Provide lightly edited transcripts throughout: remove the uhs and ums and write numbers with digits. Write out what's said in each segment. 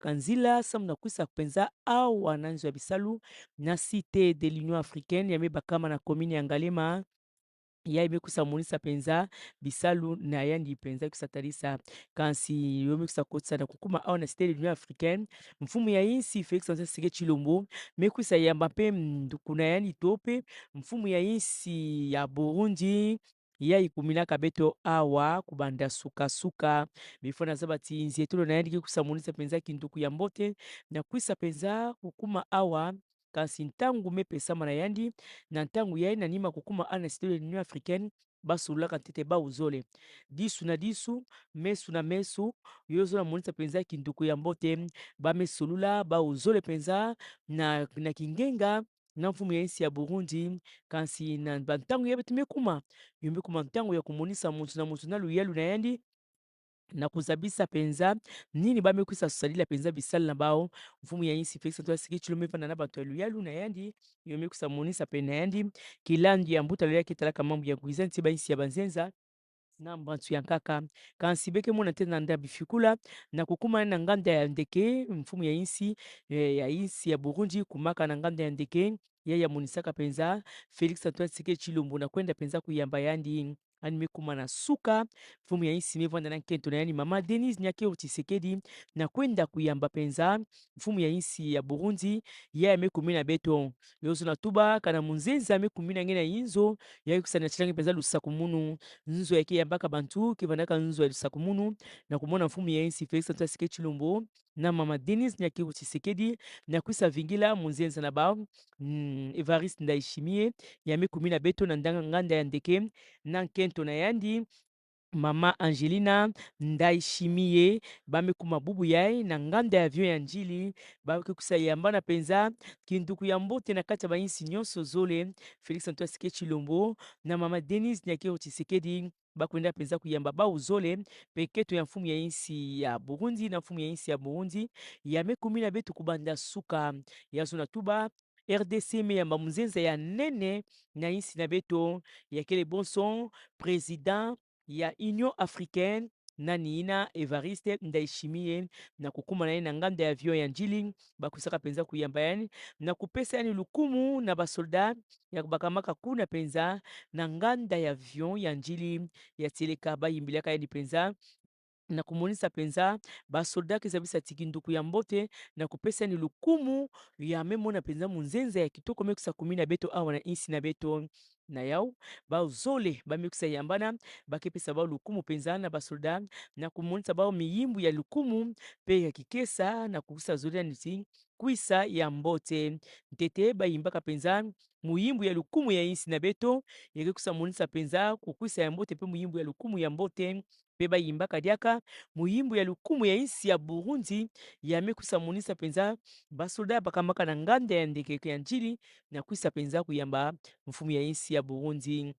kanzila sa munakwisa penza awa na nzwa ya bisalu na cité de l'Union africaine yambe bakama na commune ya Ngalema. Ya imekusa monisa penza bisalu na yandi penza kusatalisa kansi yomekusa kotsa na kukuma awa na cité de l'Union africaine mfumu ya insi Félix Antoine Tshisekedi Tshilombo mekusa yamba pe nduku na yani tope mfumu ya insi ya Burundi ya ikuminaka beto awa kubanda suka bifona za batinzi etolo na yandi kusa monisa penza kinduku ya mbote na kwisa penza kukuma awa kasi ntangu mepesama na yandi na ntango ya ye na nima kokuma ana cité de l'Union africaine basololaka tete bauzole disu na disu mesu na mesu yo ozo na monisa mpenza kinduku ya mbote bamesolula bauzole mpenza na kingenga na mfumu ya nsi ya Burundi kasi na bantango ya betu mekuma yo mekuma ntango ya komonisa motu na luyalu na yandi na kuzabisa penza nini bamekwisa kosalila penza bisala na bao mfumu ya insi Félix Antoine Tshisekedi Tshilombo efanda na bato ya luyalu na yandi yomekwisa monisa pene na yandi kilandi ya mbuta loyaki etalaka mambo ya kuiza nti bainsi ya banzenza na mbantu ya nkaka kansi beke mona te na nda bifikula na kukuma na nganda ya ndeke mfumu ya insi ya insi ya Burundi kumaka na nganda ya ndeke ya monisaka penza Félix Antoine Tshisekedi Tshilombo na kwenda penza kuyamba yandi ani mekuma na suka mfumu ya insi mevanda na nkento na yani mama Denise Nyakeo Tshisekedi na kwenda kuyamba penza mfumu ya insi ya Burundi ya mekumi na beto yozo na tuba kana munzenza mekumi na ngena yinzo ya kusana chilangi penza lusaku munu nzo yake yambaka bantu kivandaka nzo ya lusaku munu na kumona mfumu ya insi Félix Antoine Tshisekedi Tshilombo na mama Denise Nyakeo Tshisekedi na kwisa vingila munzenza na bao Evariste Ndayishimiye ya mekumi na beto na ndanga nganda ya ndeke na nkento na yandi mama Angelina Ndayishimiye bamekuma bubu yaye na nganda ya avion ya njili bakekusa yamba na penza kinduku ya mbote na kati ya bainsi nyonso zole Félix Antoine Tshisekedi Tshilombo na mama Denise Nyakeo Tshisekedi bakwenda penza kuyamba bauzole peketo ya mfumu ya insi ya Burundi na mfumu ya insi ya Burundi yamekumi na betu kubanda suka yazo na tuba RDC meyamba munzenza ya nene na insi na beto yakele bonson président ya Union africaine nani ina Evariste Ndayishimiye na kukuma na ye na nganda ya avion ya njili bakwisaka penza kuyamba yani na kupesa yani lukumu na basoldat ya bakamaka kuna penza na nganda ya avion ya njili ya teleka bayimbilaka yani penza na kumonisa penza basoldat kezabisa tiki nduku ya mbote na kupesa ni lukumu ya memona penza munzenza ya kitoko mekusa kumi na beto awa na insi na beto na yau bauzole bamekusa yambana bakepesa bao lukumu penza na basoldat na kumonisa bao miyimbu ya lukumu pe ya kikesa na kukusa zolia niti kwisa ya mbote ntete bayimbaka penza muyimbu ya lukumu ya insi na beto yekekusa monisa penza kukwisa ya mbote pe muyimbu ya lukumu ya mbote pe bayimbaka diaka muyimbu ya lukumu ya insi ya Burundi yamekusa monisa penza basoldat bakamaka na nganda ya ndeke ya njili na kwisa penza kuyamba mfumu ya insi ya Burundi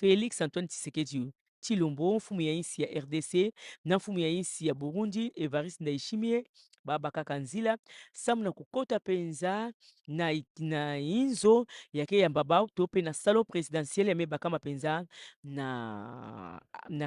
Félix Antoine Tshisekedi Tshilombo mfumu ya insi ya RDC na mfumu ya insi ya Burundi Evariste Ndayishimiye babakaka nzila samu na kukota penza na inzo yake yamba bao to pe na salon présidentiel ya mebakama penza na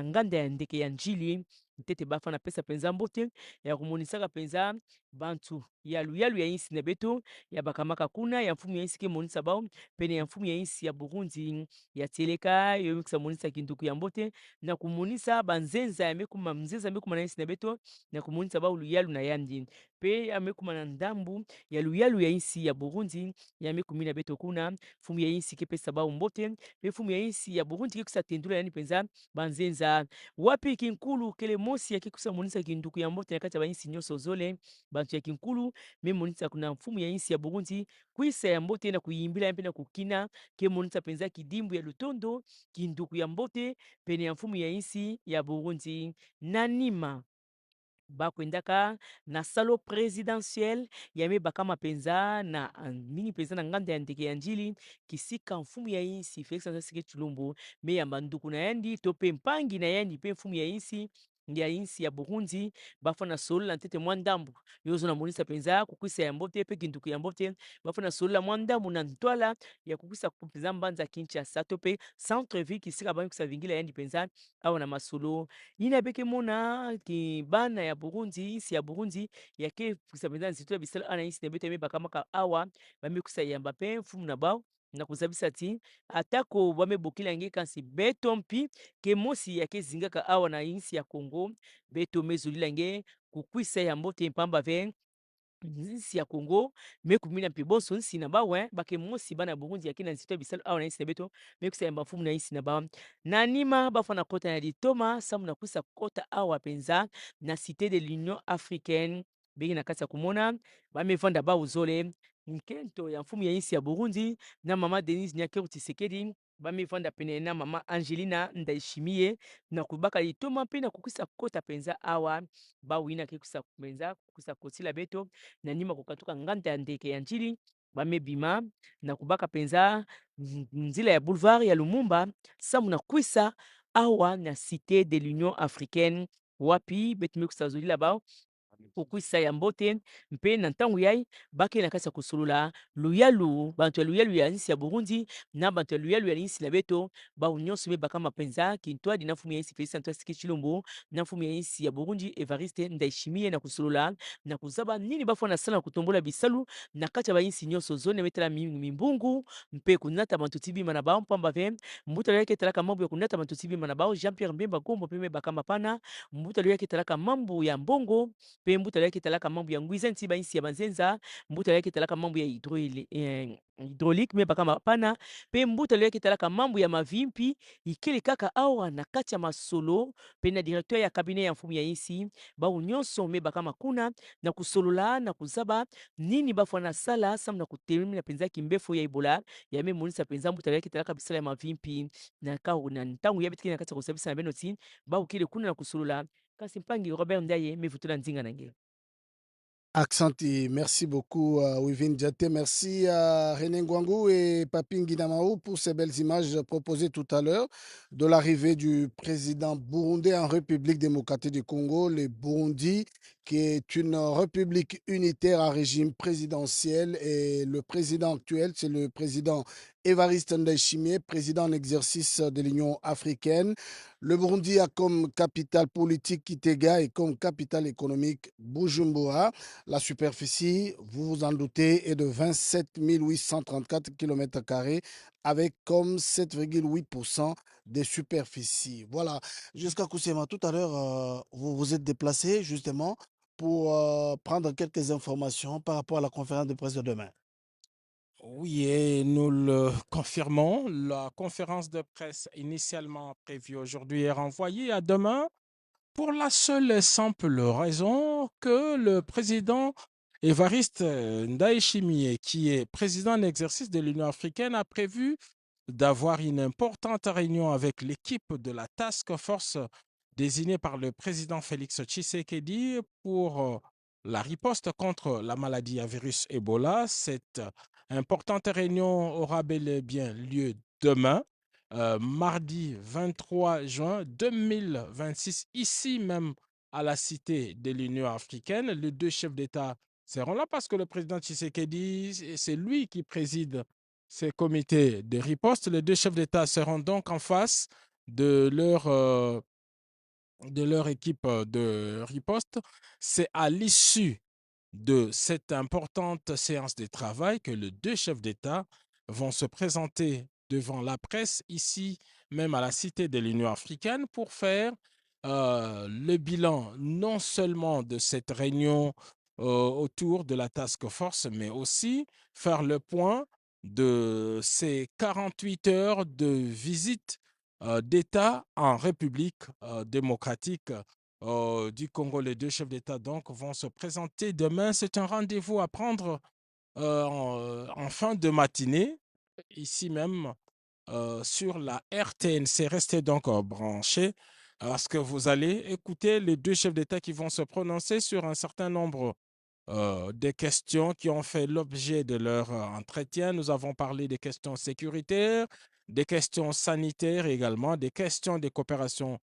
nganda ya ndeke ya njili ntete bafana pesa penza mbote ya kumonisaka penza bantu ya luyalu ya insi na beto ya bakamaka kuna ya mfumu ya insi ke monisa bao pene ya mfumu ya insi ya Burundi ya teleka yoyokisa monisa kinduku ya mbote na kumonisa banzenza ya mekuma mzenza mekuma na insi na beto na kumonisa bao luyalu na yandi pe ya mekuma na ndambu ya luyalu ya insi ya Burundi ya mekumi na beto kuna mfumu ya insi kepesa bao mbote pe mfumu ya insi ya Burundi kekusa tendula yani penza banzenza wapi kinkulu kele mosi ya kekusa monisa kinduku ya mbote na kati ya bainsi nyonso zole bantu ya kinkulu me monisa kuna mfumu ya insi ya Burundi kwisa ya mbote na kuyimbila mpe na kukina ke monisa penza kidimbu ya lutondo kinduku ya mbote pene ya mfumu ya insi ya Burundi nanima bakwendaka na salo présidentiel ya mebakama penza na mingi penza na nganda ya ndeke ya njili kisika mfumu ya insi Félix Antoine Tshisekedi Tshilombo me yamba nduku na yandi to pe mpangi na yandi pe mfumu ya insi ya insi ya Burundi bafana solola ntete mwa ndambo yo ozonamonisa mpenza kokwisa yango te mpe kinduku yango te bafana solola mwa ndambo na ntwala ya kokwisa mpenza mbanza ya Kinshasa to mpe centre ville kisika bamikisa vingila yandi mpenza awa na masolo yini abeke mona ki bana ya Burundi insi ya Burundi yake kwisa mpenza nzito ya bisala ana insi na bete mebaka maka awa bamikusa yamba mpe mfumu na bao na kozabisa ti atako bamebokila yango ekanisi beto mpi ke mosi yake ezingaka awa na insi ya Congo beto mezolila nge kukwisa yambo te pamba ve nsi ya Congo mekumina mpe boso nsi na bawe bake mosi bana ya Burundi yake na nzito ya bisalo awa na insi na beto mekusa yamba mfumu na insi na ba na nima bafana kota na litoma samu na kwisa kota awa penza na cité de l'Union africaine benge na kati ya komona bamevanda bauzole nkento ya mfumu ya insi ya Burundi na mama Denise Nyakeru Tshisekedi bamivanda pene na mama Angelina Ndayishimiye na kubaka litoma mpe na kokwisa kota penza awa bawina ke kusa penza kusa kotila beto na nima kokatuka nganda ya ndeke ya njili bamebima na kubaka penza nzila ya boulevard ya Lumumba samu na kwisa awa na cité de l'Union africaine wapi beto mekusa zolila bao kokwisa yango te mpe na ntango yai bakei na kati ya kosolola luyalu bato ya luyalu ya nsi ya Burundi na bato ya luyalu ya nsi na beto bao nyonso mibakama mpenza kintwadi na mfumu ya nsi Félix Antoine Tshisekedi Tshilombo na mfumu ya nsi ya Burundi Evariste Ndayishimiye na kosolola na kozaba nini bafona na sala na kotombola bisalu na kati ya bansi nyonso zone emetela mimbungu mpe kunata bantu ti bima na bao mpamba ve mbuta loyaki etalaka mambo ya kunata bantu ti bima na bao Jean Pierre Mbemba Gombo mpe mebakama pana mbuta loyaki etalaka mambo ya mbongo mpe mbuta loyaki etalaka mambo ya ngwiza nti bansi ya banzenza mbuta loyaki etalaka mambo ya hydraulique me bakama pana mpe mbuta loyaki etalaka mambo ya mavimpi ikeli kaka awa na kati ya masolo mpe na directeur ya cabinet ya mfumu ya insi bao nyonso me bakama kuna na kosolola na kozaba nini bafana sala samu na kotelemina mpenza kimbefu ya ebola ya memonisa mpenza mbuta loyaki etalaka bisala ya mavimpi na ntango ya bitiki na kati ya kosabisa na beno ti baokele kuna na kosolola kasi mpangi Robert Ndaye mevutula nzinga na nge. Aksanti, merci beaucoup Wivin Djate, merci à René Ngwangou et Papin Guinamaou pour ces belles images proposées tout à l'heure de l'arrivée du président burundais en République démocratique du Congo, le Burundi, qui est une république unitaire à régime présidentiel et le président actuel, c'est le président Évariste Ndayishimiye, président en exercice de l'Union africaine. Le Burundi a comme capitale politique Kitega et comme capitale économique Bujumbura. La superficie, vous vous en doutez, est de 27 834 km² avec comme 7,8% des superficies. Voilà. Jusqu'à Koussema, tout à l'heure, vous vous êtes déplacé justement pour prendre quelques informations par rapport à la conférence de presse de demain. Oui, et nous le confirmons. La conférence de presse initialement prévue aujourd'hui est renvoyée à demain pour la seule et simple raison que le président Évariste Ndayishimiye, qui est président en exercice de l'Union africaine, a prévu d'avoir une importante réunion avec l'équipe de la task force désignée par le président Félix Tshisekedi pour la riposte contre la maladie à virus Ebola. Cette importante réunion aura bel et bien lieu demain, mardi 23 juin 2026, ici même à la Cité de l'Union africaine. Les deux chefs d'État seront là parce que le président Tshisekedi, c'est lui qui préside ces comités de riposte. Les deux chefs d'État seront donc en face de leur équipe de riposte. C'est à l'issue de cette importante séance de travail que les deux chefs d'État vont se présenter devant la presse, ici même à la Cité de l'Union africaine, pour faire le bilan non seulement de cette réunion autour de la task force, mais aussi faire le point de ces 48 heures de visite d'État en République démocratique du Congo. Les deux chefs d'État donc vont se présenter demain. C'est un rendez-vous à prendre en fin de matinée, ici même sur la RTNC. Restez donc branchés parce que vous allez écouter les deux chefs d'État qui vont se prononcer sur un certain nombre des questions qui ont fait l'objet de leur entretien. Nous avons parlé des questions sécuritaires, des questions sanitaires également, des questions de coopération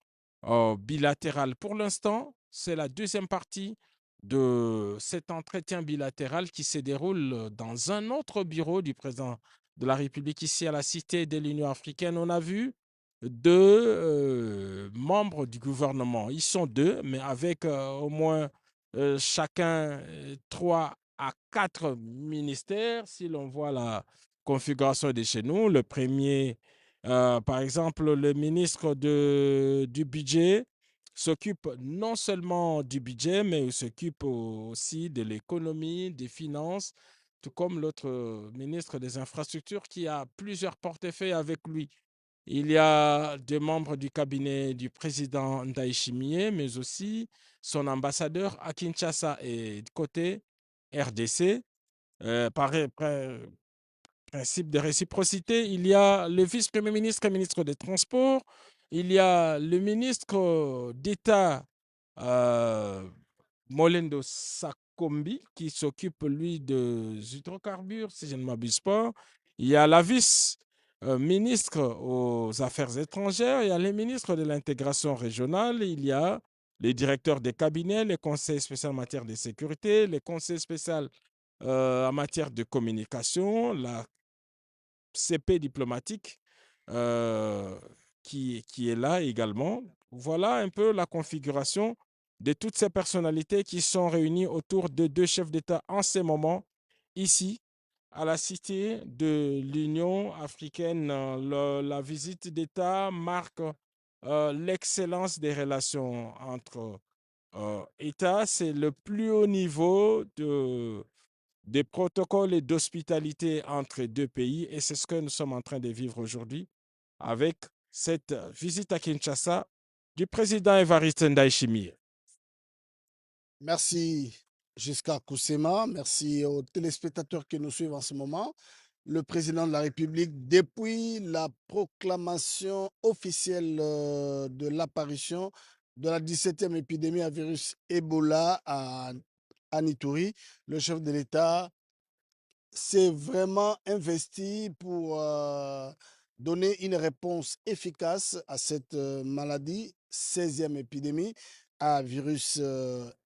bilatéral. Pour l'instant, c'est la deuxième partie de cet entretien bilatéral qui se déroule dans un autre bureau du président de la République ici à la Cité de l'Union africaine. On a vu deux membres du gouvernement. Ils sont deux, mais avec au moins chacun 3 à 4 ministères. Si l'on voit la configuration de chez nous, le premier, par exemple, le ministre du budget s'occupe non seulement du budget, mais il s'occupe aussi de l'économie, des finances, tout comme l'autre ministre des infrastructures qui a plusieurs portefeuilles avec lui. Il y a des membres du cabinet du président Ndayishimiye, mais aussi son ambassadeur à Kinshasa. Et côté RDC, par principe de réciprocité, il y a le vice-premier ministre et ministre des Transports, il y a le ministre d'État euh, Molendo Sakombi qui s'occupe, lui, des hydrocarbures, si je ne m'abuse pas. Il y a la vice-ministre aux Affaires étrangères, il y a les ministres de l'intégration régionale, il y a les directeurs des cabinets, les conseils spéciaux en matière de sécurité, les conseils spéciaux en matière de communication, la CP diplomatique qui est là également. Voilà un peu la configuration de toutes ces personnalités qui sont réunies autour de deux chefs d'État en ce moment, ici, à la Cité de l'Union africaine. La visite d'État marque l'excellence des relations entre États. C'est le plus haut niveau des protocoles d'hospitalité entre deux pays et c'est ce que nous sommes en train de vivre aujourd'hui avec cette visite à Kinshasa du président Évariste Ndayishimiye. Merci, Giscard Koussema. Merci aux téléspectateurs qui nous suivent en ce moment. Le président de la République, depuis la proclamation officielle de l'apparition de la 17e épidémie à virus Ebola à Ituri, le chef de l'État s'est vraiment investi pour donner une réponse efficace à cette maladie, 16e épidémie à virus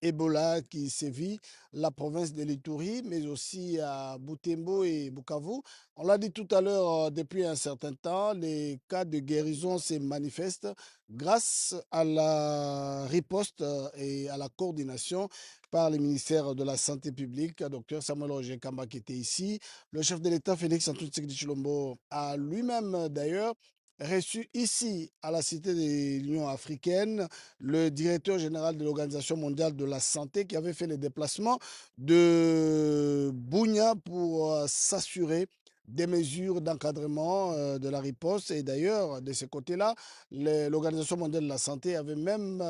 Ebola qui sévit la province de l'Ituri, mais aussi à Butembo et Bukavu. On l'a dit tout à l'heure, depuis un certain temps, les cas de guérison se manifestent grâce à la riposte et à la coordination par le ministère de la Santé publique, Dr Samuel Roger Kamba qui était ici. Le chef de l'État, Félix Antoine Tshisekedi Tshilombo, a lui-même d'ailleurs reçu ici à la Cité de l'Union africaine le directeur général de l'Organisation mondiale de la santé qui avait fait le déplacement de Bunia pour s'assurer des mesures d'encadrement de la riposte. Et d'ailleurs, de ce côté-là, l'Organisation mondiale de la santé avait même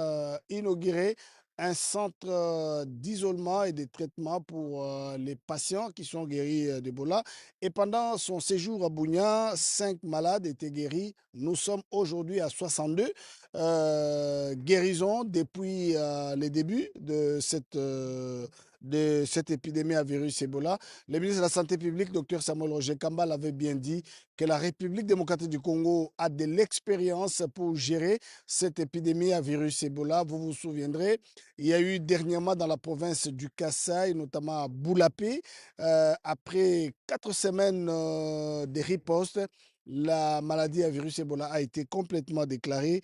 inauguré un centre d'isolement et de traitement pour les patients qui sont guéris d'Ebola. Et pendant son séjour à Bounia, 5 malades étaient guéris. Nous sommes aujourd'hui à 62 guérisons depuis les débuts de cette épidémie à virus Ebola. Le ministre de la Santé publique, Dr Samuel Roger Kamba, l'avait bien dit que la République démocratique du Congo a de l'expérience pour gérer cette épidémie à virus Ebola. Vous vous souviendrez, il y a eu dernièrement dans la province du Kassai, notamment à Boulapé, après 4 semaines de riposte, la maladie à virus Ebola a été complètement déclarée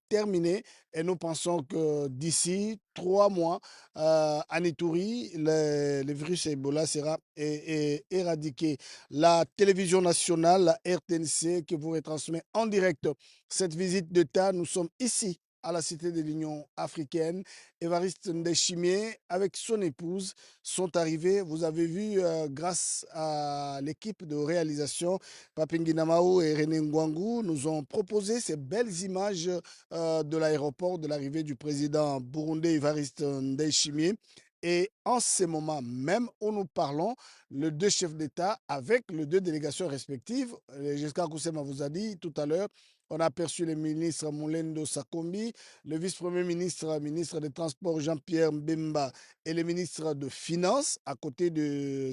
terminée et nous pensons que d'ici 3 mois, à Ituri, le virus Ebola sera éradiqué. La télévision nationale, la RTNC, qui vous retransmet en direct cette visite d'État, nous sommes ici à la Cité de l'Union africaine. Évariste Ndayishimiye, avec son épouse, sont arrivés. Vous avez vu, grâce à l'équipe de réalisation, Papingi Namao et René Ngwangu nous ont proposé ces belles images de l'aéroport, de l'arrivée du président burundais Évariste Ndayishimiye. Et en ce moment même où nous parlons, les deux chefs d'État avec les deux délégations respectives, Giscard Koussema vous a dit tout à l'heure, On a aperçu le ministre Moulendo Sakombi, le vice-premier ministre, ministre des Transports Jean-Pierre Mbemba et le ministre de Finances à côté de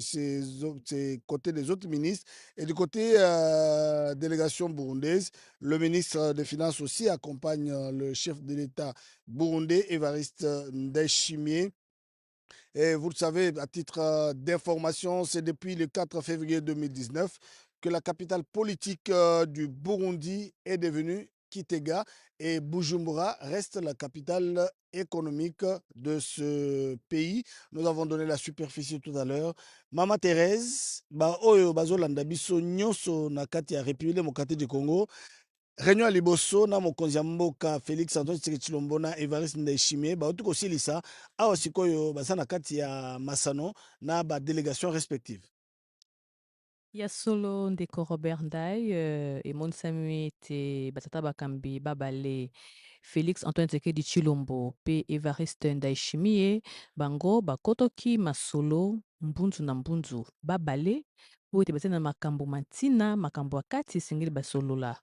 côtés des autres ministres. Et du côté délégation burundaise, le ministre des Finances aussi accompagne le chef de l'État burundais, Évariste Ndayishimiye. Et vous le savez, à titre d'information, c'est depuis le 4 février 2019 que la capitale politique du Burundi est devenue Kitega et Bujumbura reste la capitale économique de ce pays. Nous avons donné la superficie tout à l'heure. Mama Thérèse, oyo bazolanda biso nyonso na kati ya République démocratique du Congo. Réunion ya liboso na mokonzi ya mboka Félix Antoine Tshisekedi Tshilombo na Evariste Ndayishimiye bauti kosilisa awa sikoyo baza na kati ya masano na badélégation respective. Ya solo ndeko Robert Ndai emonisami ete batata bakambi babale Félix Antoine Tshisekedi Tshilombo pe Evariste Ndayishimiye bango bakotoki masolo mbunzu na mbunzu babale po ete baza na makambo mantina makambo ya kati esengeli basolola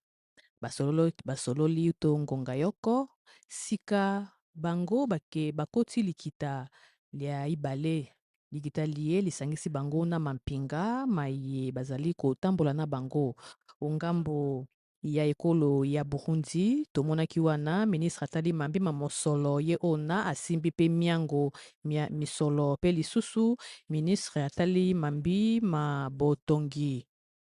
basololi to ngonga yoko sika bango bakoti likita lia ibale likita lie lisangisi bango na mampinga maye bazali kotambola na bango ongambo ya ekolo ya Burundi tomonaki wana ministre atali mambima mosolo ye ona asimbi pe miango misolo pe lisusu ministre atali mambi ma botongi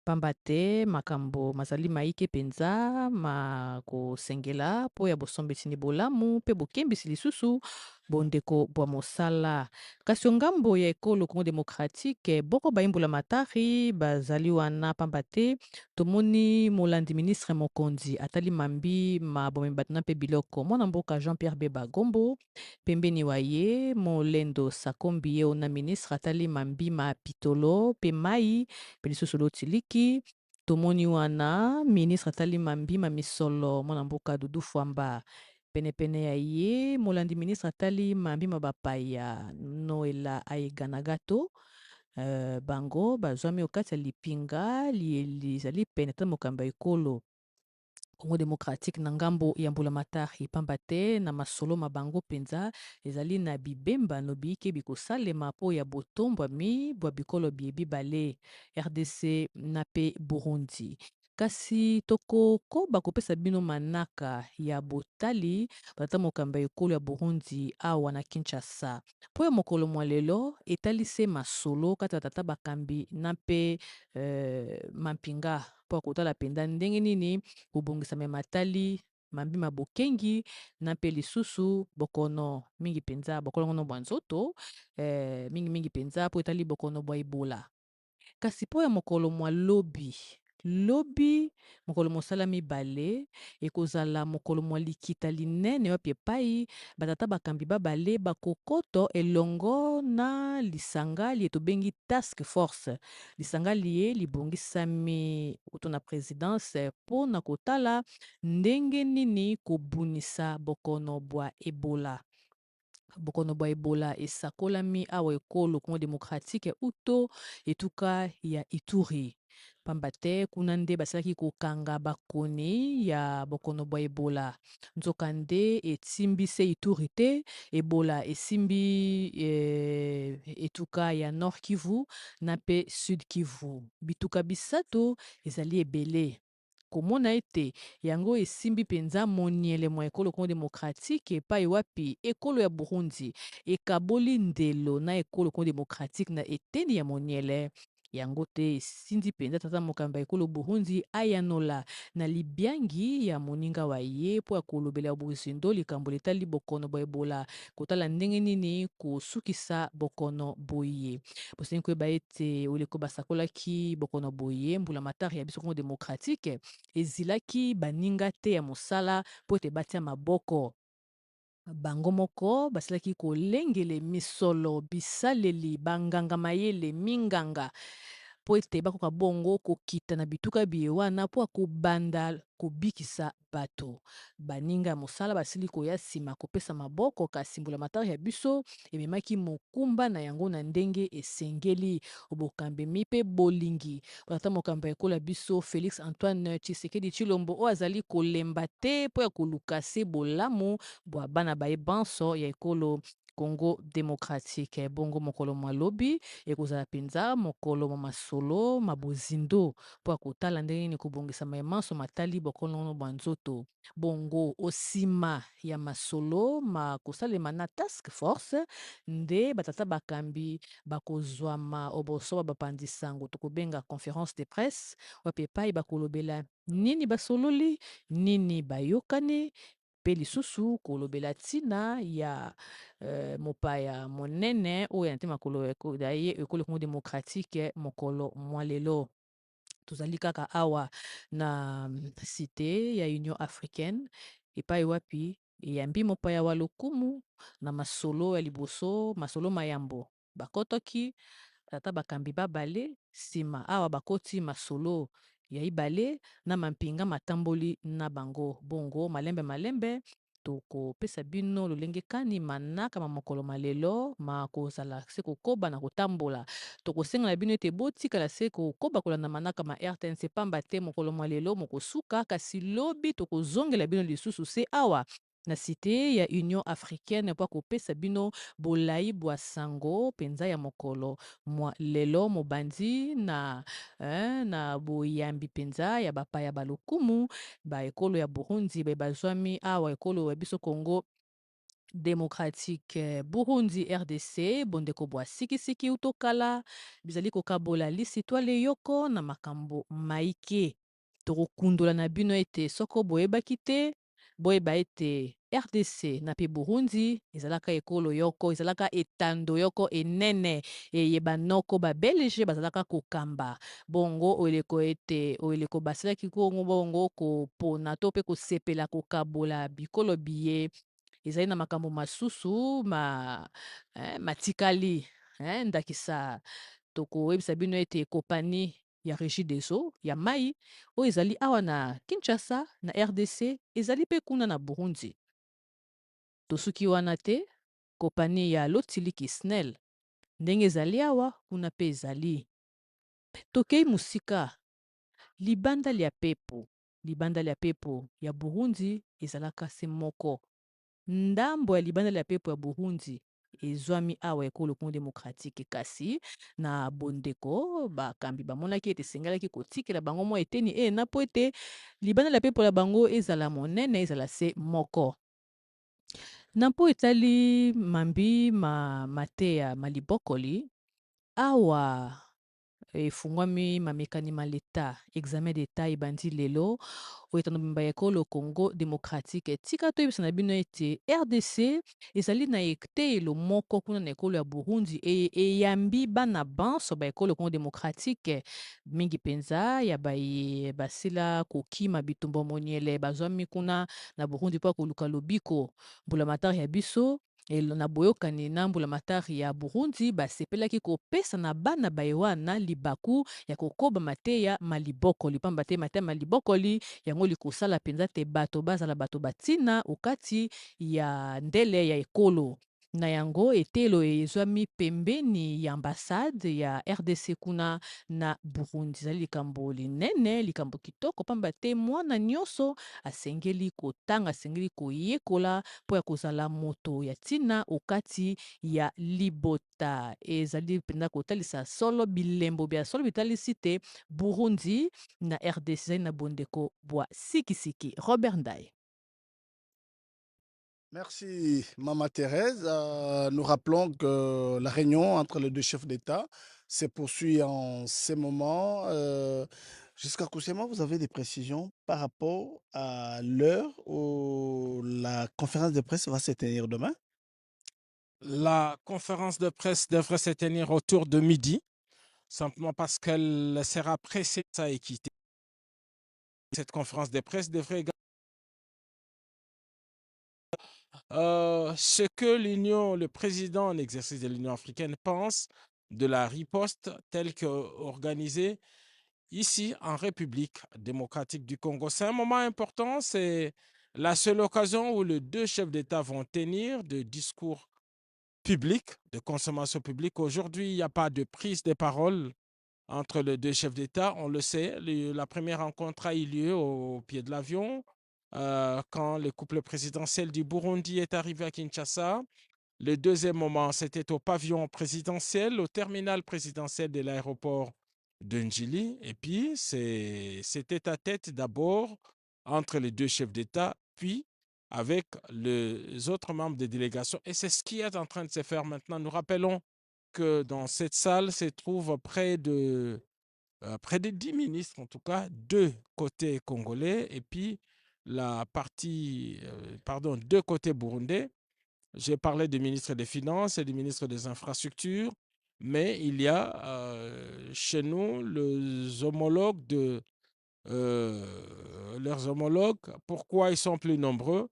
pamba te makambo mazali maike penza makosengela po ya bosombesini bolamu pe bokembisi lisusu bondeko bwa mosala kasi ongambo ya ekolo Congo démocratique boko bayimbola matari bazali wana pamba te tomoni molandi ministre mokonzi atali mambi mabomemi bato na mpe biloko mwana mboka Jean-Pierre Bemba Gombo pembeni wa ye Molendo Sakombi ye ona ministre atali mambi ma pitolo pe mai pe lisusu lotiliki tomoni wana ministre atali mambi ma misolo mwana mboka Dudu Fwamba penepene ya ye molandi ministre atali mambi ma bapaya Noela Ayeganagato bango bazwami okati ya lipinga lizali pene ata mokamba ekolo Congo démocratique na ngambo ya mbula matari pamba te na masolo mabango penza ezali na bibemba no biyike bikosalema po ya botombwami bwa bikolo bibale RDC na pe Burundi kasi tokokoba kopesa bino manaka ya botali batata mokamba ekolo ya Burundi awa na Kinshasa po ya mokolo mwa lelo etalise masolo kati ya tata bakambi na mpe mampinga po akotala mpenza ndenge nini kobongisa me matali mambima bokengi na mpe lisusu bokono mingi mpenza bokono ngono bwa nzoto mingimingi mpenza po etali bokono bwa ebola kasi po ya mokolo mwa lobi mokolo mosala mibale ekozala mokolo mwa likita linene wapi epai batata bakambi babale bakokoto elongo na lisanga lie tobengi task force lisanga lie libongisami uto na présidence mpo na kotala ndenge nini kobunisa bokono bwa ebola bokono bwa ebola esakolami awa ekolo Congo démocratique uto etuka ya Ituri pamba te kuna nde basalaki kokanga bakoni ya bokono bwa ebola nzoka nde etimbi se Ituri te ebola esimbi etuka ya Nord Kivu na mpe Sud Kivu bituka bisato ezali ebele komona ete yango esimbi mpenza moniele mwa ekolo Congo démocratique epai wapi ekolo ya Burundi ekaboli ndelo na ekolo Congo démocratique na eteni ya moniele yango te esindi mpenza tata mokamba ekolo Burundi ayanola na libiangi ya moninga wa ye po ya kolobela bozindo likambo letali bokono bwa ebola kotala ndenge nini kosukisa bokono boye bosengi koyeba ete oleko basakolaki bokono boye mbula matari ya biso Congo démocratique ezilaki baninga te ya mosala po ete batia maboko bango moko basilaki kolengele misolo bisaleli banganga mayele minganga mpo ete bakoka bongo kokita na bituka biye wana mpo akobanda kobikisa bato. Baninga ya mosala basili koya nsima kopesa maboko kasi mbulamatari ya biso ememaki mokumba na yango na ndenge esengeli. Obokambemi mpe bolingi batata mokambo ya ekolo ya biso Félix Antoine Tshisekedi Tshilombo oyo azali kolemba te mpo ya koluka se bolamu bwa bana baye banso ya ekolo Congo démocratique. Bongo mokolo mwa lobi ekozala mpenza mokolo mwa masolo mabozindo mpo akotala ndenge nini kobongisama ya manso matali bokolono bwa nzoto. Bongo osima ya masolo makosalema na task force nde batata bakambi bakozwama oboso bapandi sango tokobenga conférence de presse wape epai bakolobela nini basololi nini bayokani mpe lisusu kolobela ntina ya mopaya monene oyo na te makolo ya ye ekolo Congo démocratique mokolo mwa lelo. Tozali kaka awa na cité ya Union africaine epai wapi eyambi mopaya wa lokumu na masolo ya liboso masolo mayambo bakotoki tata bakambi babale nsima awa bakoti masolo ya ibale na mampinga matamboli na bango. Bongo malembe tokopesa bino lolenge kani manaka mokolo malelo makozala se kokoba na kotambola tokosengela bino ete botikala se kokoba kolanda manaka ma RTNC pamba te mokolo malelo mokosuka kasi lobi tokozongela bino lisusu se awa na cité ya Union africaine mpo akopesa bino bolai bwa sango mpenza ya mokolo mwa lelo mobandi na boyambi mpenza ya bapaya balokumu baekolo ya Burundi bazwami awa ekolo ya biso Congo démocratique Burundi RDC bondeko bwa sikisiki utokala bizali kokabola lisitwale yoko na makambo maike tokokundola na bino ete soko boyebaki te boyeba ete RDC na pe Burundi ezalaka ekolo yoko ezalaka etando yoko enene eyeba noko babelge bazalaka kokamba bongo oyeleko ete oyeleko basalaki kongo bongo kopona to mpe kosepela kokabola bikolo biye ezali na makambo masusu matikali ndakisa tokoyebisa bino ete kopani ya Régie des Eaux ya mai oyo ezali awa na Kinshasa na RDC ezali mpe kuna na Burundi. Tosuki wana te kopani ya Lotiliki SNEL ndenge ezali awa kuna mpe ezali. Tokei musika libanda lia pepo ya Burundi ezalaka se moko. Ndambo ya libanda ya pepo ya Burundi ezwami awa ekolo Congo démocratique kasi na bondeko bakambi bamonaki ete esengelaki kotikela bango mwa eteni na po ete libanda ya pepo ya bango ezala monene ezala se moko. Na mpo etali mambi mateya malibokoli awa efungwami mamekani maleta examen d'etat ebandi lelo oyo etando mimba ya ekolo Congo démocratique tika toyebisa na bino ete RDC ezali na eteyelo moko kuna na ekolo ya Burundi eyambi bana banso ba ekolo Congo démocratique mingi mpenza ya baye basila kokima bitumba moniele bazwami kuna na Burundi mpo koluka lobiko mbulamatari ya biso na boyokani na mbulamatari ya Burundi basepelaki kopesa na bana baye wana libaku ya kokoba mateya malibokoli pamba te mateya malibokoli yango likosala mpenza te bato bazala bato batina okati ya ndele ya ekolo na yango etelo ezwami pembeni ya ambassade ya RDC kuna na Burundi ezali likambo linene likambo kitoko pamba te mwana nyonso asengeli kotanga asengeli koyekola mpo ya kozala moto ya ntina okati ya libota ezali mpenza kotalisa solo bilembo bya solo bitalisi te Burundi na RDC ezali na bondeko bwa sikisiki Robert Ndaye. Merci, Mama Thérèse. Nous rappelons que la réunion entre les deux chefs d'État se poursuit en ce moment. Jusqu'à Koussema, vous avez des précisions par rapport à l'heure où la conférence de presse va se tenir demain? La conférence de presse devrait se tenir autour de midi, simplement parce qu'elle sera précédée à équité. Cette conférence de presse devrait également ce que le président en exercice de l'Union africaine pense de la riposte telle qu'organisée ici en République démocratique du Congo. C'est un moment important, c'est la seule occasion où les deux chefs d'État vont tenir des discours publics, de consommation publique. Aujourd'hui, il n'y a pas de prise de parole entre les deux chefs d'État. On le sait, la première rencontre a eu lieu au pied de l'avion quand le couple présidentiel du Burundi est arrivé à Kinshasa. Le deuxième moment, c'était au pavillon présidentiel, au terminal présidentiel de l'aéroport de Njili. Et puis, c'était à tête d'abord entre les deux chefs d'État, puis avec les autres membres des délégations. Et c'est ce qui est en train de se faire maintenant. Nous rappelons que dans cette salle se trouvent près de 10 ministres, en tout cas, deux côtés congolais et puis deux côtés burundais. J'ai parlé du ministre des Finances et du ministre des Infrastructures, mais il y a chez nous leurs homologues. Pourquoi ils sont plus nombreux?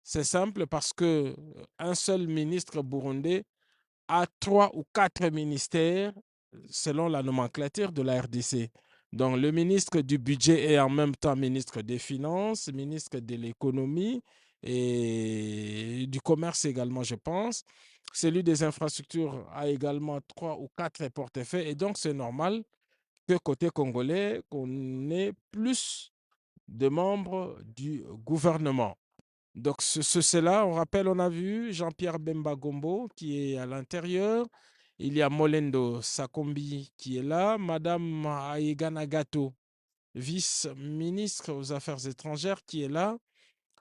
C'est simple, parce que un seul ministre burundais a 3 ou 4 ministères selon la nomenclature de la RDC. Donc, le ministre du budget est en même temps ministre des Finances, ministre de l'économie et du commerce également, je pense. Celui des infrastructures a également 3 ou 4 portefeuilles. Et donc, c'est normal que côté congolais, qu'on ait plus de membres du gouvernement. Donc, cela, on rappelle, on a vu Jean-Pierre Bemba Gombo qui est à l'intérieur. Il y a Molendo Sakombi qui est là. Madame Aïga Nagato, vice-ministre aux Affaires étrangères, qui est là.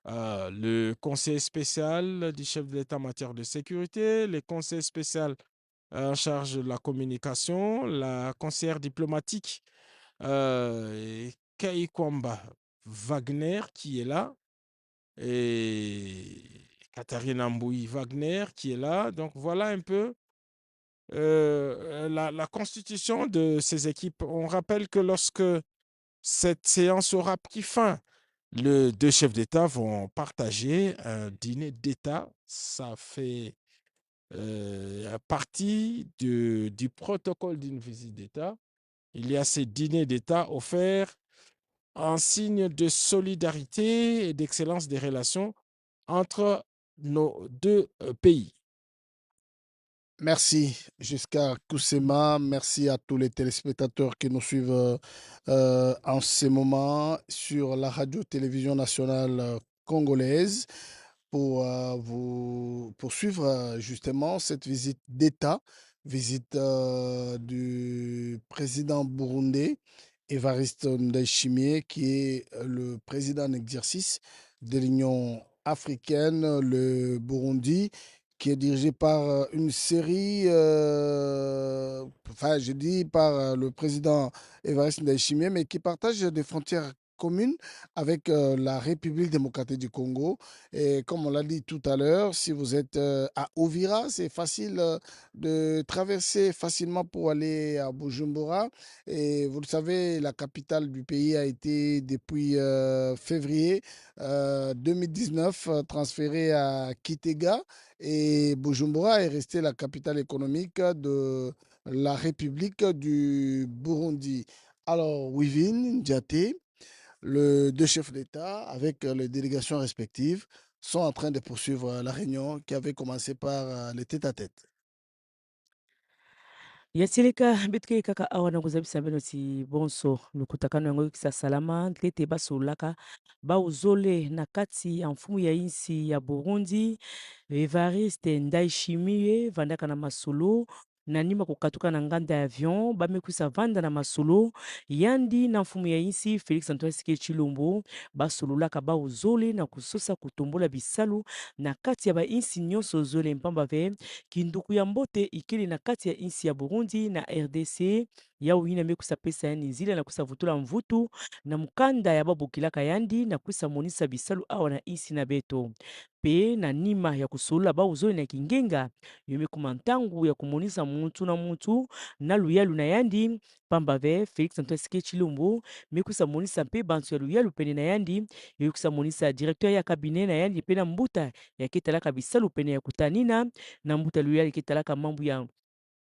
Le conseiller spécial du chef de l'État en matière de sécurité, le conseiller spécial en charge de la communication, la conseillère diplomatique Kwamba Wagner qui est là, et Katharina Mbouy Wagner qui est là. Donc voilà un peu la constitution de ces équipes. On rappelle que lorsque cette séance aura pris fin, les deux chefs d'État vont partager un dîner d'État. Ça fait partie du protocole d'une visite d'État. Il y a ces dîners d'État offerts en signe de solidarité et d'excellence des relations entre nos deux pays. Merci, Jusqu'à Koussema. Merci à tous les téléspectateurs qui nous suivent en ce moment sur la radio-télévision nationale congolaise pour poursuivre justement cette visite d'État, visite du président burundais Évariste Ndayishimiye, qui est le président en exercice de l'Union africaine, le Burundi, qui est dirigé par une série, enfin, je dis par le président Évariste Ndayishimiye, mais qui partage des frontières communes avec la République démocratique du Congo. Et comme on l'a dit tout à l'heure, si vous êtes à Ovira, c'est facile de traverser facilement pour aller à Bujumbura. Et vous le savez, la capitale du pays a été depuis février 2019 transférée à Kitega. Et Bujumbura est restée la capitale économique de la République du Burundi. Alors, Wivin Ndiaté, les deux chefs d'État, avec les délégations respectives, sont en train de poursuivre la réunion qui avait commencé par le tête-à-tête. yasilika bitike kaka awa na kuzabisa mbeno ti bonso lukutakano yango yokisa salama tete basololaka bauzole na kati ya mfumu ya insi ya Burundi Evariste Ndayishimiye vandaka na masolo na nima kokatuka na nganda ya avion bamekwisa vanda na masolo yandi na mfumu ya insi Félix Antoine Tshisekedi Tshilombo basololaka bauzole na kusosa kutombola bisalu na kati ya bainsi nyonso zole mpamba ve kinduku ya mbote ikili na kati ya insi ya Burundi na RDC ya uyina mekusa pesa yani nzila na kusa vutula mvutu na mukanda ya babukilaka yandi na kusa monisa bisalu awa na insi na beto pe na nima ya kusolola bauzoli na kingenga yomekuma ntangu ya kumonisa muntu na muntu na luyalu na yandi pamba ve Félix Antoine Tshisekedi Tshilombo mekusa monisa mpe bantu ya luyalu pene na yandi yokusa monisa directeur ya cabinet na yandi pe na mbuta ya ketalaka bisalu pene ya kutanina na mbuta luyalu ketalaka mambu ya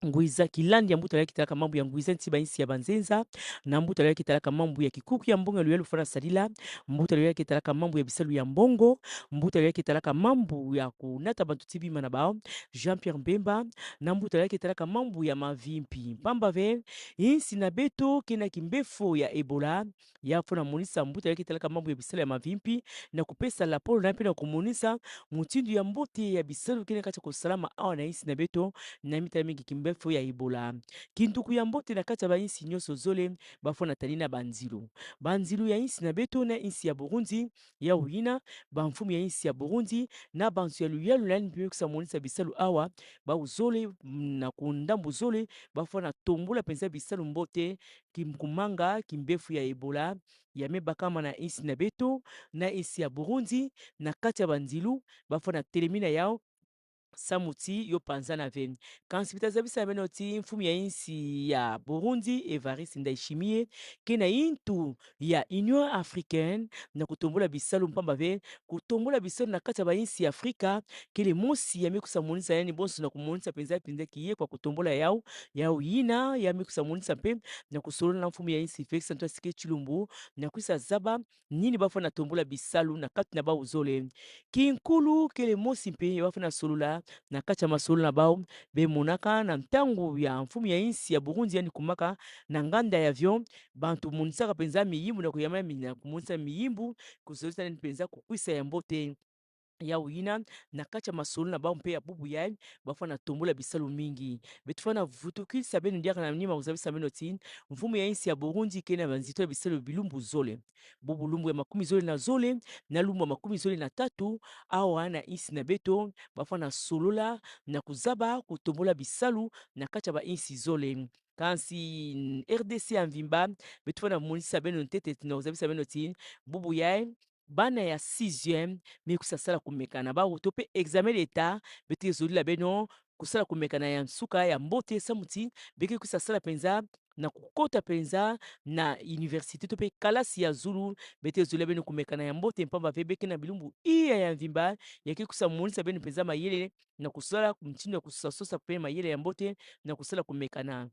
Ngwiza kilandi ya mbuta yaki talaka mambu ya ngwiza nti bainsi ya banzenza na mbuta yaki talaka mambu ya kikuku ya mbongo luyelu fana salila mbuta yaki talaka mambu ya bisalu ya mbongo mbuta yaki talaka mambu ya kunata bantu tibima na bao Jean-Pierre Mbemba na mbuta yaki talaka mambu ya mavimpi pamba ve insi na beto kena kimbefo ya Ebola ya fona monisa mbuta yaki talaka mambu ya bisalu ya mavimpi na kupesa la polo na pena kumonisa mutindu ya mbote ya bisalu kena kati kosalama awa na insi na beto na mitala mingi kimbefo ya Ebola. Kintuku ya mbote na kati ya bainsi nyonso zole bafona tali na banzilu. Banzilu ya insi na beto na insi ya Burundi ya Uina, banfumu ya insi ya Burundi na banzu ya luyalu na nipime kusamonisa bisalu awa ba uzole na kundambu zole bafona tombola penza bisalu mbote kimkumanga kimbefu ya Ebola ya mebakama na insi na beto na insi ya Burundi na kati ya banzilu bafona telemina yao samuti yo panza na ve kansi bitaza bisa beno ti mfumu ya insi ya Burundi Evariste Ndayishimiye ke na intu ya Union Africaine na kutombola bisalu mpamba ve kutombola bisalu na kati ya bainsi ya Afrika kele mosi ya mikusa monisa yani bonso na kumonisa penza penza kiye kwa kutombola yao yina ya mikusa monisa pe na kusolola na mfumu ya insi Felix Antoine Tshisekedi Tshilombo na kuisa zaba nini bafo na tombola bisalu na kati na ba uzole kinkulu kele mosi mpe bafo na solola na kati ya masolo na bao bemonaka na ntango ya mfumu ya insi ya Burundi yani kumaka na nganda ya avion bantu monisaka penza miyimbu na kuyama na kumonisa miyimbu kusolisa nini penza kukwisa ya mbote ya wina na kati ya masolo na bao mpe ya bubu ya bafa na tombola bisalu mingi betu fana vutukisa beno ndiaka na nima kuzabisa beno ti mfumu ya insi ya Burundi kena banzito ya bisalu bilumbu zole bubu lumbu ya makumi zole na lumbu ya makumi zole na tatu awa na insi na beto bafa na solola na kuzaba kutombola bisalu na kati ya ba insi zole kansi RDC ya mvimba betu fana monisa beno ntete na kuzabisa beno ti bubu ya bana ya 6e me kusasala kumekana bao to mpe examen d'etat bete ezolila beno kusala kumekana ya nsuka ya mbote samuti beke kusasala penza na kukota penza na université to mpe kalasi ya zulu bete ezolila beno kumekana ya mbote mpamba ve beke na bilumbu iya ya mvimba yake kusamonisa beno penza mayele na kusala mtindo ya kusasosa pe mayele ya mbote na kusala kumekana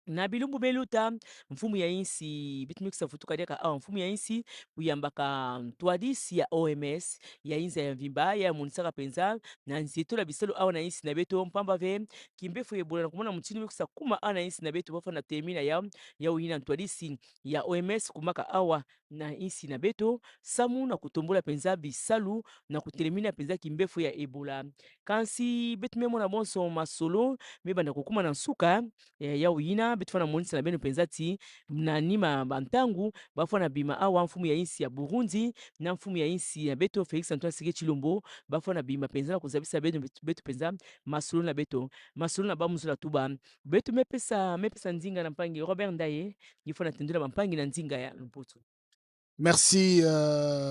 na bilumbu beluta mfumu ya insi bitumikisa futuka diaka awa mfumu ya insi kuyambaka ntwadisi ya OMS ya inza ya mvimba ya monisaka penza na nzito la bisalo awa na insi na beto mpamba ve kimbefu yebola na kumona mutini mikusa kuma awa na insi na beto bafa na termina ya uina ntwadisi ya OMS kumaka awa na insi na beto samu na kutombola penza bisalu na kutelemina penza kimbefu ya Ebola kansi betu memo na bonso masolo mebanda kokuma na nsuka ya wina betu fana monisa na beno penza ti na nima bantangu bafana bima awa mfumu ya insi ya Burundi na mfumu ya insi ya beto Felix Antoine Tshisekedi Tshilombo bafana bima penza na kuzabisa betu penza masolo na beto masolo na bamuzula tuba betu mepesa nzinga na mpangi Robert Ndaye yifona tendula mampangi na nzinga ya Luputu. Merci,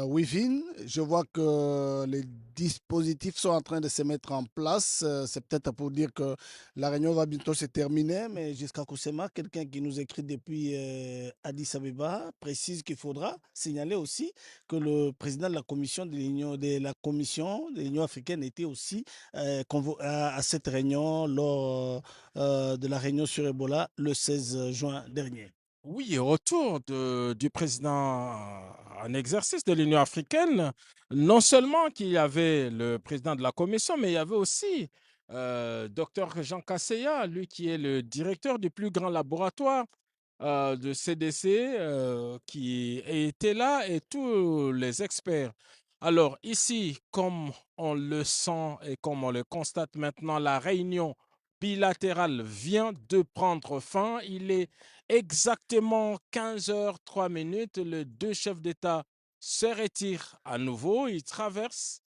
Wivin. Je vois que les dispositifs sont en train de se mettre en place. C'est peut-être pour dire que la réunion va bientôt se terminer, mais jusqu'à Koussema, quelqu'un qui nous écrit depuis Addis Abeba précise qu'il faudra signaler aussi que le président de la commission de l'Union africaine était aussi à cette réunion lors de la réunion sur Ebola le 16 juin dernier. Oui, autour du président en exercice de l'Union africaine, non seulement qu'il y avait le président de la commission, mais il y avait aussi Dr Jean Kasseya, lui qui est le directeur du plus grand laboratoire de CDC qui était là et tous les experts. Alors ici, comme on le sent et comme on le constate maintenant, la réunion bilatérale vient de prendre fin. Il est exactement 15h03. Les deux chefs d'État se retirent à nouveau. Ils traversent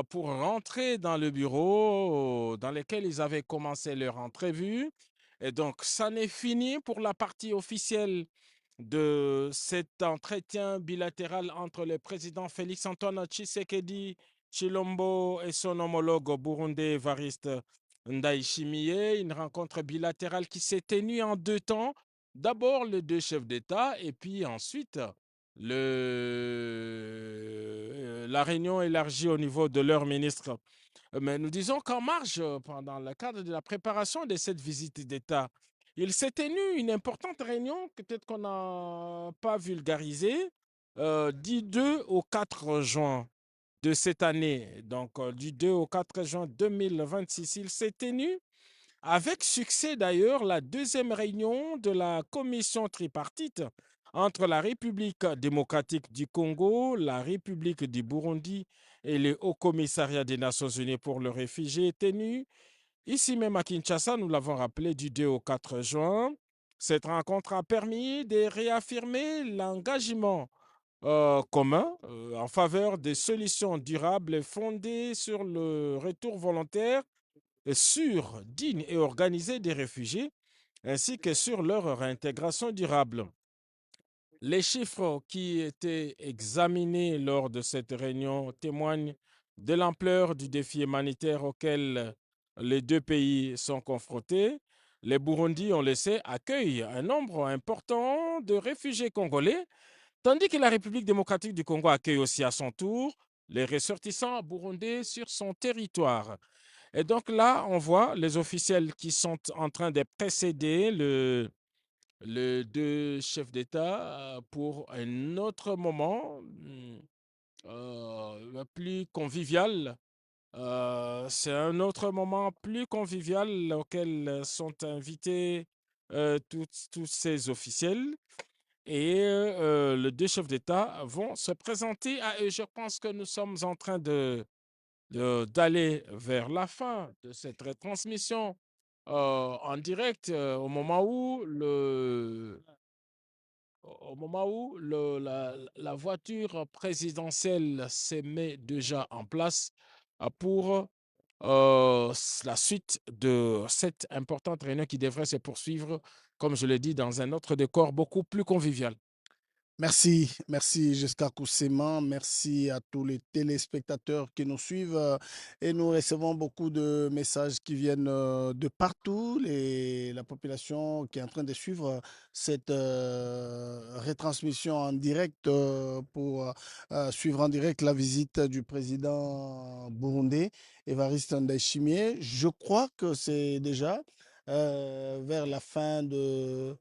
pour rentrer dans le bureau dans lequel ils avaient commencé leur entrevue. Et donc, ça n'est fini pour la partie officielle de cet entretien bilatéral entre le président Félix Antoine Tshisekedi Tshilombo et son homologue burundais Evariste Ndayishimiye. Une rencontre bilatérale qui s'est tenue en deux temps. D'abord les deux chefs d'État et puis ensuite la réunion élargie au niveau de leur ministre. Mais nous disons qu'en marge, pendant le cadre de la préparation de cette visite d'État, il s'est tenu une importante réunion, peut-être qu'on n'a pas vulgarisé, du 2 au 4 juin de cette année. Donc, du 2 au 4 juin 2026, il s'est tenu avec succès d'ailleurs la deuxième réunion de la commission tripartite entre la République démocratique du Congo, la République du Burundi et le Haut Commissariat des Nations Unies pour les réfugiés tenue ici même à Kinshasa, nous l'avons rappelé, du 2 au 4 juin. Cette rencontre a permis de réaffirmer l'engagement commun en faveur des solutions durables fondées sur le retour volontaire sûr, digne et organisé des réfugiés, ainsi que sur leur réintégration durable. Les chiffres qui étaient examinés lors de cette réunion témoignent de l'ampleur du défi humanitaire auquel les deux pays sont confrontés. Les Burundis, on le sait, accueillent un nombre important de réfugiés congolais, tandis que la République démocratique du Congo accueille aussi à son tour les ressortissants burundais sur son territoire. Et donc là, on voit les officiels qui sont en train de précéder le deux chefs d'État pour un autre moment plus convivial. C'est un autre moment plus convivial auquel sont invités tous ces officiels. Et les deux chefs d'État vont se présenter à eux. Je pense que nous sommes en train d'aller vers la fin de cette retransmission en direct au moment où la voiture présidentielle se met déjà en place pour la suite de cette importante réunion qui devrait se poursuivre, comme je l'ai dit, dans un autre décor beaucoup plus convivial. Merci, merci Giscard Kousseman, merci à tous les téléspectateurs qui nous suivent et nous recevons beaucoup de messages qui viennent de partout, la population qui est en train de suivre cette retransmission en direct pour suivre en direct la visite du président burundais, Évariste Ndayishimiye. Je crois que c'est déjà vers la fin de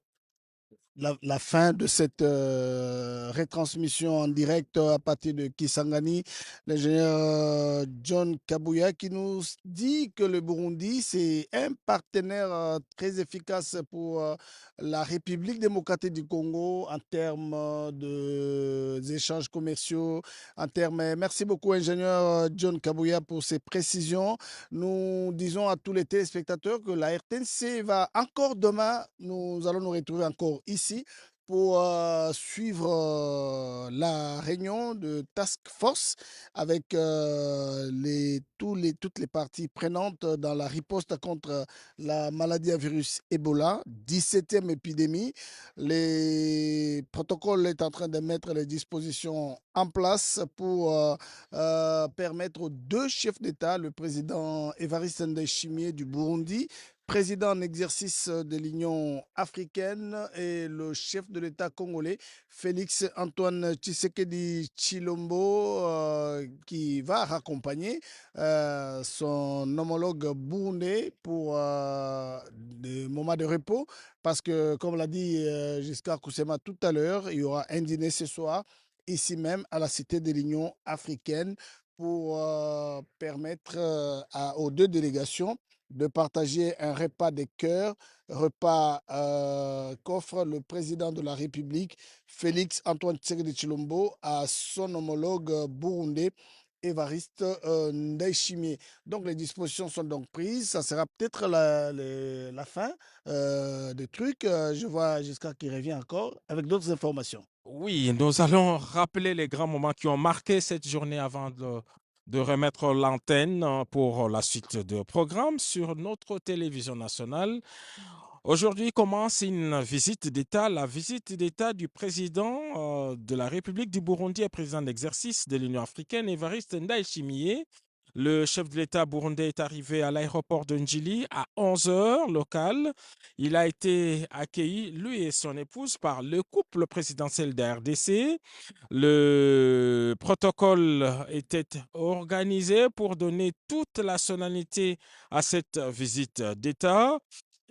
cette retransmission en direct à partir de Kisangani, l'ingénieur John Kabouya qui nous dit que le Burundi, c'est un partenaire très efficace pour la République démocratique du Congo en termes d'échanges commerciaux, en termes... Merci beaucoup, ingénieur John Kabouya, pour ces précisions. Nous disons à tous les téléspectateurs que la RTNC va encore demain, nous allons nous retrouver encore ici pour suivre la réunion de Task Force avec toutes les parties prenantes dans la riposte contre la maladie à virus Ebola, 17e épidémie. Les protocoles est en train de mettre les dispositions en place pour permettre aux deux chefs d'État, le président Évariste Ndayishimiye du Burundi, président en exercice de l'Union africaine, et le chef de l'État congolais, Félix Antoine Tshisekedi Tshilombo, qui va raccompagner son homologue burundais pour des moments de repos. Parce que, comme l'a dit Giscard Koussema tout à l'heure, il y aura un dîner ce soir, ici même, à la Cité de l'Union africaine, pour permettre aux deux délégations de partager un repas de cœur, repas qu'offre le président de la République, Félix Antoine Tshisekedi Tshilombo, à son homologue burundais, Évariste Ndayishimiye. Donc les dispositions sont donc prises. Ça sera peut-être la fin des trucs. Je vois Giscard qui revient encore avec d'autres informations. Oui, nous allons rappeler les grands moments qui ont marqué cette journée avant de remettre l'antenne pour la suite de programme sur notre télévision nationale. Aujourd'hui commence une visite d'État, la visite d'État du président de la République du Burundi et président d'exercice de l'Union africaine, Évariste Ndayishimiye. Le chef de l'État burundais est arrivé à l'aéroport de Njili à 11 heures locales. Il a été accueilli, lui et son épouse, par le couple présidentiel de RDC. Le protocole était organisé pour donner toute la solennité à cette visite d'État.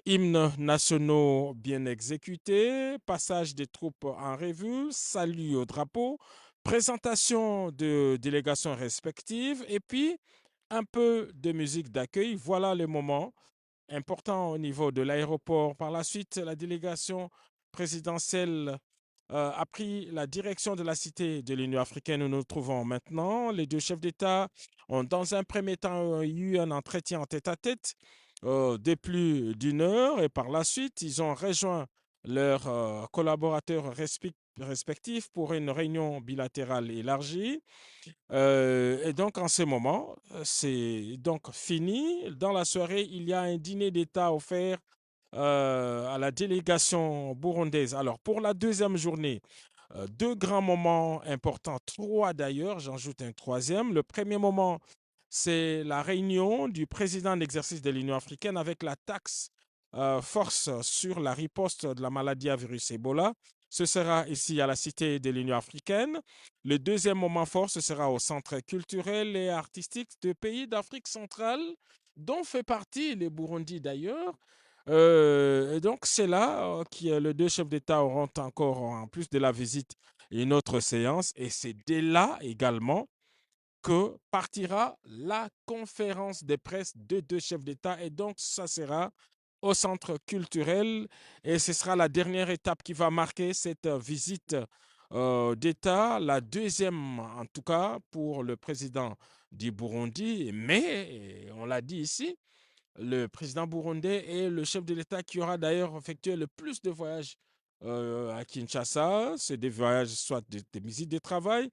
Hymnes nationaux bien exécutés, passage des troupes en revue, salut au drapeau, présentation de délégations respectives et puis un peu de musique d'accueil. Voilà le moment important au niveau de l'aéroport. Par la suite, la délégation présidentielle a pris la direction de la cité de l'Union africaine où nous nous trouvons maintenant. Les deux chefs d'État ont dans un premier temps eu un entretien en tête-à-tête de plus d'une heure et par la suite, ils ont rejoint leurs collaborateurs respectifs pour une réunion bilatérale élargie. Et donc, en ce moment, c'est donc fini. Dans la soirée, il y a un dîner d'État offert à la délégation burundaise. Alors, pour la deuxième journée, deux grands moments importants, trois d'ailleurs, j'en ajoute un troisième. Le premier moment, c'est la réunion du président d'exercice de l'Union africaine avec la taxe force sur la riposte de la maladie à virus Ebola. Ce sera ici à la Cité de l'Union africaine. Le deuxième moment fort, ce sera au Centre culturel et artistique de pays d'Afrique centrale, dont fait partie les Burundi d'ailleurs. Et donc, c'est là que les deux chefs d'État auront encore, en plus de la visite, une autre séance. Et c'est dès là également que partira la conférence de presse de deux chefs d'État. Et donc, ça sera au centre culturel. Et ce sera la dernière étape qui va marquer cette visite d'État, la deuxième en tout cas pour le président du Burundi. Mais, on l'a dit ici, le président burundais est le chef de l'État qui aura d'ailleurs effectué le plus de voyages à Kinshasa. C'est des voyages, soit des visites de travail,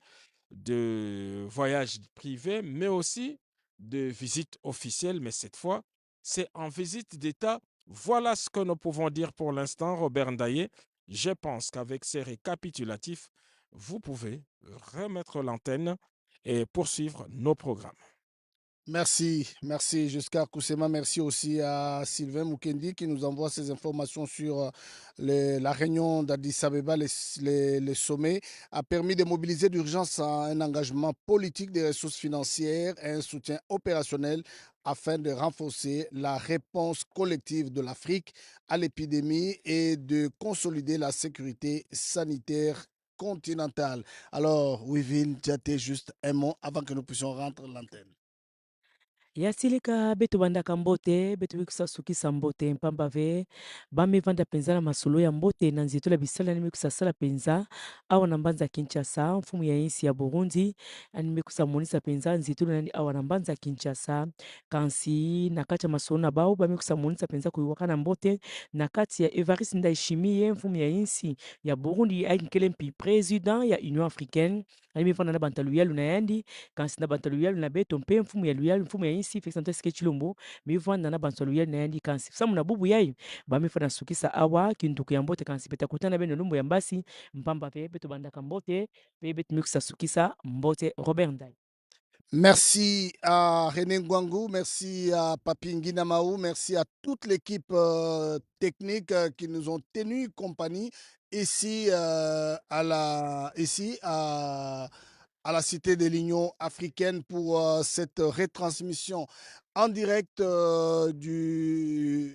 de voyages privés, mais aussi de visites officielles. Mais cette fois, c'est en visite d'État. Voilà ce que nous pouvons dire pour l'instant, Robert Ndaye. Je pense qu'avec ces récapitulatifs, vous pouvez remettre l'antenne et poursuivre nos programmes. Merci, merci Jusqu'à Koussema. Merci aussi à Sylvain Mukendi qui nous envoie ces informations sur la réunion d'Addis Abeba. Le sommet a permis de mobiliser d'urgence un engagement politique, des ressources financières et un soutien opérationnel afin de renforcer la réponse collective de l'Afrique à l'épidémie et de consolider la sécurité sanitaire continentale. Alors, Wivin Diaté, juste un mot avant que nous puissions rentrer l'antenne. Ya silika betu bandaka mbote betu bikusasukisa mbote mpamba ve bamivanda mpenza na masolo ya mbote na nzito la bisala nimi kusasala mpenza awa na mbanza Kinshasa mfumu ya insi ya Burundi animi kusamonisa mpenza nzito nani awa na mbanza Kinshasa kansi na kati ya masolo na bao bami kusamonisa mpenza kuiwaka na mbote na kati ya Evariste Ndayishimiye mfumu ya insi ya Burundi ainkele mpi president ya Union Africaine animi vanda na bantalu yalu na yandi kansi na bantalu yalu na beto mpe mfumu ya luyalu mfumu ya insi Félix Antoine Tshisekedi Tshilombo mivanda na bantalu yalu na yandi kansi samu na bubu yayo bamifanda sukisa awa kinduku ya mbote kansi peta kutana beno lumbu ya mbasi mpamba pe beto bandaka mbote pe beto mikusa sukisa mbote Robert Ndai. Merci à René Ngwangou, merci à Papi Nginamaou, merci à toute l'équipe technique qui nous ont tenu compagnie ici, à la Cité de l'Union africaine pour cette retransmission en direct de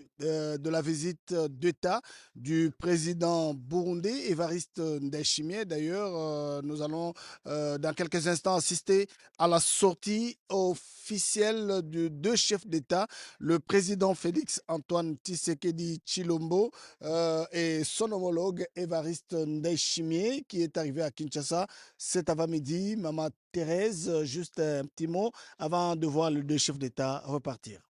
la visite d'État du président burundais, Évariste Ndayishimiye. D'ailleurs, nous allons dans quelques instants assister à la sortie officielle de deux chefs d'État, le président Félix Antoine Tshisekedi Tshilombo et son homologue Évariste Ndayishimiye qui est arrivé à Kinshasa cet avant-midi. Maman Thérèse, juste un petit mot avant de voir les deux chefs d'État repartir.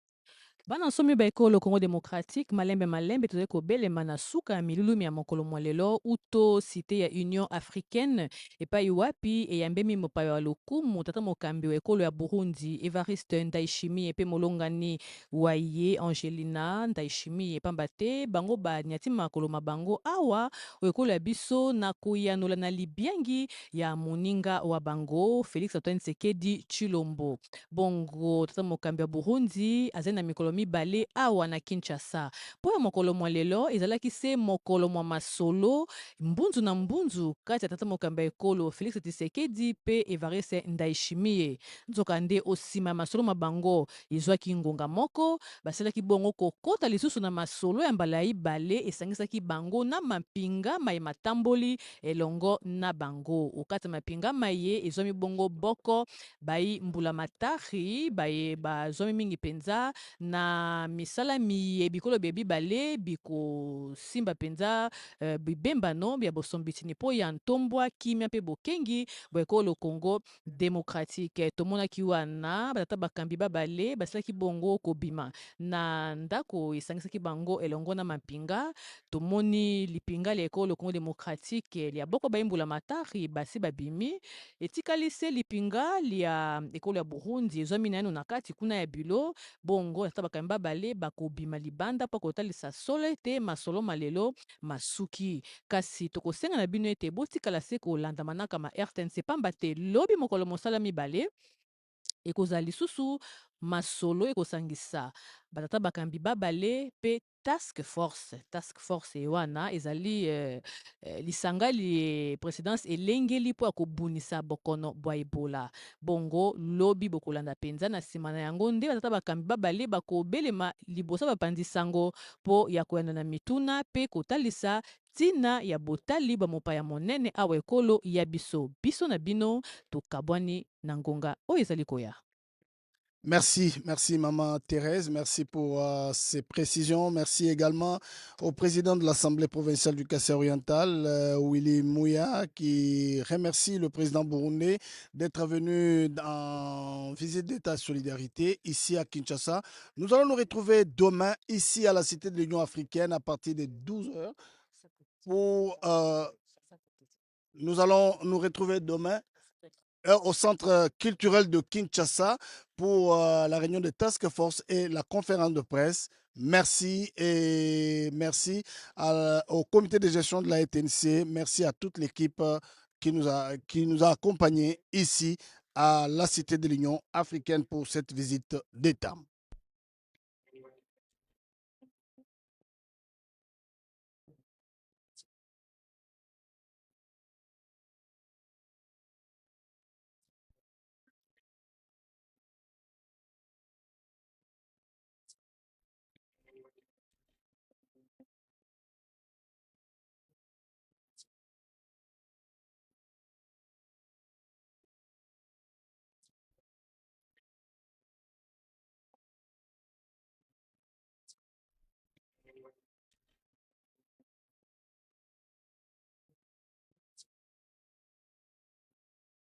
bana nsomi baekolo Congo démocratique malembe tozali kobelema na suka ya milulumi ya mokolo mwa lelo uto cité ya union africaine epai wapi eyambemi mopaya wa lokumu tata mokambi wa ekolo ya burundi evariste ndayishimiye mpe molongani wa ye angelina ndayishimiye pamba te bango baniati makolo mabango awa ekolo ya biso na koyanola na libiangi ya moninga wa bango félix antoine tshisekedi tshilombo bongo tata mokambi ya burundi azali na mikolo mibale awa na kinshasa mpo ya mokolo mwa lelo ezalaki se mokolo mwa masolo mbunzu na mbunzu kati ya tata mokambi ya ekolo félix tshisekedi mpe evariste ndayishimiye nzoka nde osima ya masolo mabango ezwaki ngonga moko basalaki bongo kokota lisusu na masolo ya mbala ya ibale esangisaki bango na mapinga maye matamboli elongo na bango okati ya mapinga maye ezwami bongo boko bai mbula matari baye bazwami mingi mpenza na misala miye bikolo bie bibale bikosimba mpenza bibembano bya bosombitini mpo ya ntombwa kimia mpe bokengi bwa ekolo Congo démocratique tomonaki wana batata bakambi babale basilaki bongo kobima na ndako esangisaki bango elongo na mapinga tomoni lipinga lia ekolo Congo démocratique lia boko baimbula matari basi babimi etikali se lipinga lia ekolo ya burundi ezwami nano na kati kuna ya bilo bongo ata bakambi babale bakobima libanda mpo kotalisa solo ete masolo malelo masuki kasi tokosenga na bino ete botikala se kolanda manaka ma rtnc pamba te lobi mokolo mosala mibale ekozala lisusu masolo ekosangisa batata bakambi babale mpe task force wana ezali lisanga li présidence elengeli mpo ya kobunisa bokono bwa ebola bongo lobi bokolanda mpenza na nsima na yango nde batata bakambi babale bakobelema liboso bapandisango mpo ya koyanda na mituna mpe kotalisa ntina ya botali bwa mopaya monene awa ekolo ya biso na bino tokabwani na ngonga oyo ezali koya. Merci, merci Maman Thérèse, merci pour ces précisions. Merci également au président de l'Assemblée provinciale du Kassai oriental, Willy Mouya, qui remercie le président burundais d'être venu en visite d'État solidarité ici à Kinshasa. Nous allons nous retrouver demain ici à la Cité de l'Union africaine à partir de 12h. Nous allons nous retrouver demain au centre culturel de Kinshasa pour la réunion de Task Force et la conférence de presse. Merci et merci au comité de gestion de la ETNC. Merci à toute l'équipe qui nous a accompagnés ici à la Cité de l'Union africaine pour cette visite d'État.